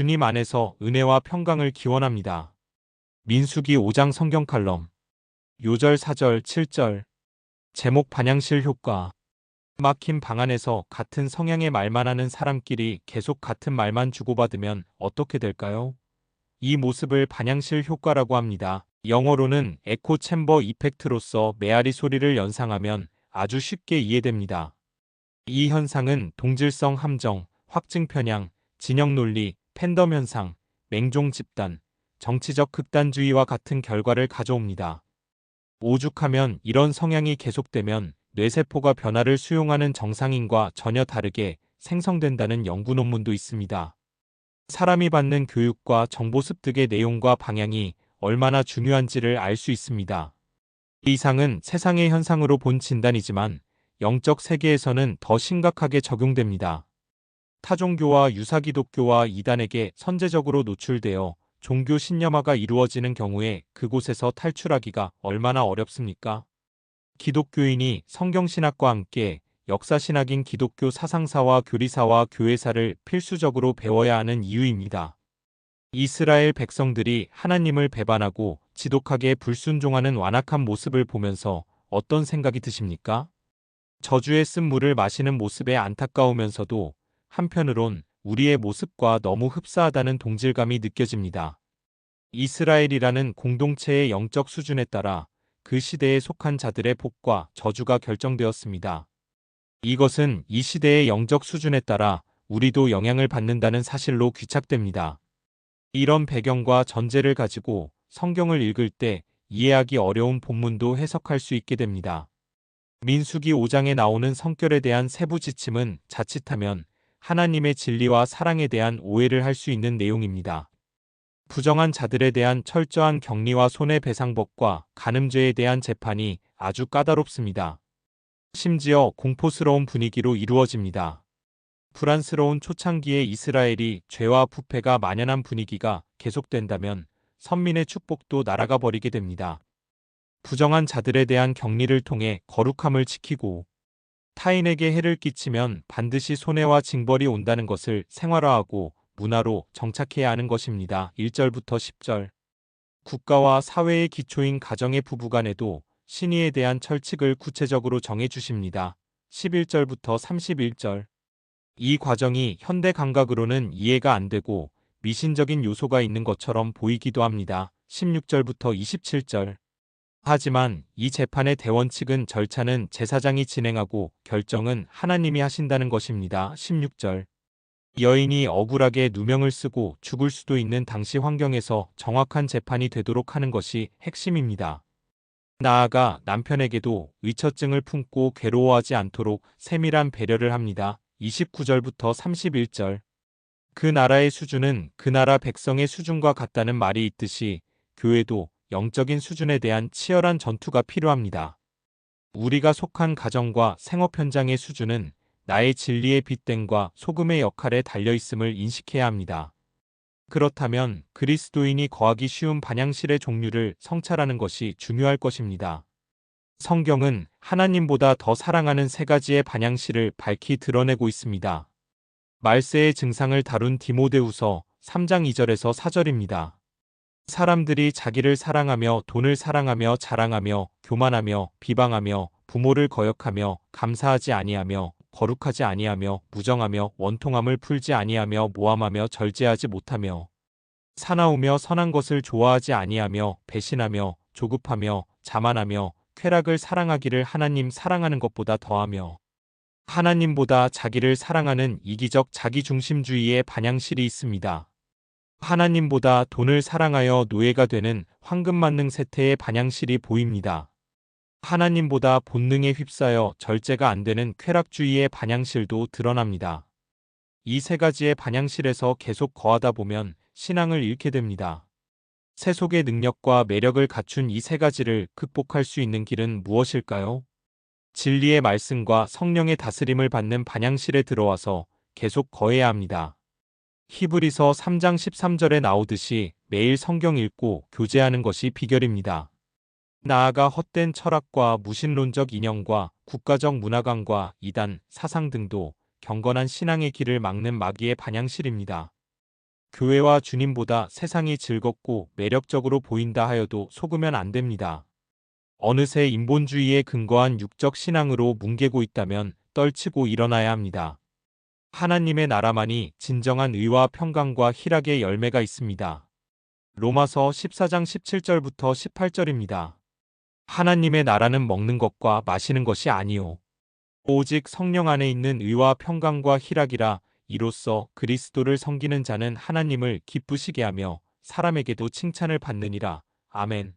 주님 안에서 은혜와 평강을 기원합니다. 민수기 5장 성경 칼럼. 요절 4절 7절. 제목 반향실 효과. 막힌 방 안에서 같은 성향의 말만 하는 사람끼리 계속 같은 말만 주고받으면 어떻게 될까요? 이 모습을 반향실 효과라고 합니다. 영어로는 에코 챔버 이펙트로서 메아리 소리를 연상하면 아주 쉽게 이해됩니다. 이 현상은 동질성 함정, 확증 편향, 진영 논리, 팬덤 현상, 맹종 집단, 정치적 극단주의와 같은 결과를 가져옵니다. 오죽하면 이런 성향이 계속되면 뇌세포가 변화를 수용하는 정상인과 전혀 다르게 생성된다는 연구 논문도 있습니다. 사람이 받는 교육과 정보 습득의 내용과 방향이 얼마나 중요한지를 알 수 있습니다. 이 이상은 세상의 현상으로 본 진단이지만 영적 세계에서는 더 심각하게 적용됩니다. 타종교와 유사기독교와 이단에게 선제적으로 노출되어 종교 신념화가 이루어지는 경우에 그곳에서 탈출하기가 얼마나 어렵습니까? 기독교인이 성경신학과 함께 역사신학인 기독교 사상사와 교리사와 교회사를 필수적으로 배워야 하는 이유입니다. 이스라엘 백성들이 하나님을 배반하고 지독하게 불순종하는 완악한 모습을 보면서 어떤 생각이 드십니까? 저주의 쓴 물을 마시는 모습에 안타까우면서도 한편으론 우리의 모습과 너무 흡사하다는 동질감이 느껴집니다. 이스라엘이라는 공동체의 영적 수준에 따라 그 시대에 속한 자들의 복과 저주가 결정되었습니다. 이것은 이 시대의 영적 수준에 따라 우리도 영향을 받는다는 사실로 귀착됩니다. 이런 배경과 전제를 가지고 성경을 읽을 때 이해하기 어려운 본문도 해석할 수 있게 됩니다. 민수기 5장에 나오는 성결에 대한 세부 지침은 자칫하면 하나님의 진리와 사랑에 대한 오해를 할 수 있는 내용입니다. 부정한 자들에 대한 철저한 격리와 손해배상법과 간음죄에 대한 재판이 아주 까다롭습니다. 심지어 공포스러운 분위기로 이루어집니다. 불안스러운 초창기의 이스라엘이 죄와 부패가 만연한 분위기가 계속된다면 선민의 축복도 날아가 버리게 됩니다. 부정한 자들에 대한 격리를 통해 거룩함을 지키고 타인에게 해를 끼치면 반드시 손해와 징벌이 온다는 것을 생활화하고 문화로 정착해야 하는 것입니다. 1절부터 10절. 국가와 사회의 기초인 가정의 부부간에도 신의에 대한 철칙을 구체적으로 정해 주십니다. 11절부터 31절. 이 과정이 현대 감각으로는 이해가 안 되고 미신적인 요소가 있는 것처럼 보이기도 합니다. 16절부터 27절. 하지만 이 재판의 대원칙은 절차는 제사장이 진행하고 결정은 하나님이 하신다는 것입니다. 16절. 여인이 억울하게 누명을 쓰고 죽을 수도 있는 당시 환경에서 정확한 재판이 되도록 하는 것이 핵심입니다. 나아가 남편에게도 의처증을 품고 괴로워하지 않도록 세밀한 배려를 합니다. 29절부터 31절. 그 나라의 수준은 그 나라 백성의 수준과 같다는 말이 있듯이 교회도 영적인 수준에 대한 치열한 전투가 필요합니다. 우리가 속한 가정과 생업 현장의 수준은 나의 진리의 빛됨과 소금의 역할에 달려있음을 인식해야 합니다. 그렇다면 그리스도인이 거하기 쉬운 반향실의 종류를 성찰하는 것이 중요할 것입니다. 성경은 하나님보다 더 사랑하는 세 가지의 반향실을 밝히 드러내고 있습니다. 말세의 증상을 다룬 디모데후서 3장 2절에서 4절입니다. 사람들이 자기를 사랑하며 돈을 사랑하며 자랑하며 교만하며 비방하며 부모를 거역하며 감사하지 아니하며 거룩하지 아니하며 무정하며 원통함을 풀지 아니하며 모함하며 절제하지 못하며 사나우며 선한 것을 좋아하지 아니하며 배신하며 조급하며 자만하며 쾌락을 사랑하기를 하나님 사랑하는 것보다 더하며 하나님보다 자기를 사랑하는 이기적 자기중심주의의 반향실이 있습니다. 하나님보다 돈을 사랑하여 노예가 되는 황금만능 세태의 반향실이 보입니다. 하나님보다 본능에 휩싸여 절제가 안 되는 쾌락주의의 반향실도 드러납니다. 이 세 가지의 반향실에서 계속 거하다 보면 신앙을 잃게 됩니다. 세속의 능력과 매력을 갖춘 이 세 가지를 극복할 수 있는 길은 무엇일까요? 진리의 말씀과 성령의 다스림을 받는 반향실에 들어와서 계속 거해야 합니다. 히브리서 3장 13절에 나오듯이 매일 성경 읽고 교제하는 것이 비결입니다. 나아가 헛된 철학과 무신론적 이념과 국가적 문화관과 이단, 사상 등도 경건한 신앙의 길을 막는 마귀의 반향실입니다. 교회와 주님보다 세상이 즐겁고 매력적으로 보인다 하여도 속으면 안 됩니다. 어느새 인본주의에 근거한 육적 신앙으로 뭉개고 있다면 떨치고 일어나야 합니다. 하나님의 나라만이 진정한 의와 평강과 희락의 열매가 있습니다. 로마서 14장 17절부터 18절입니다. 하나님의 나라는 먹는 것과 마시는 것이 아니요 오직 성령 안에 있는 의와 평강과 희락이라. 이로써 그리스도를 섬기는 자는 하나님을 기쁘시게 하며 사람에게도 칭찬을 받느니라. 아멘.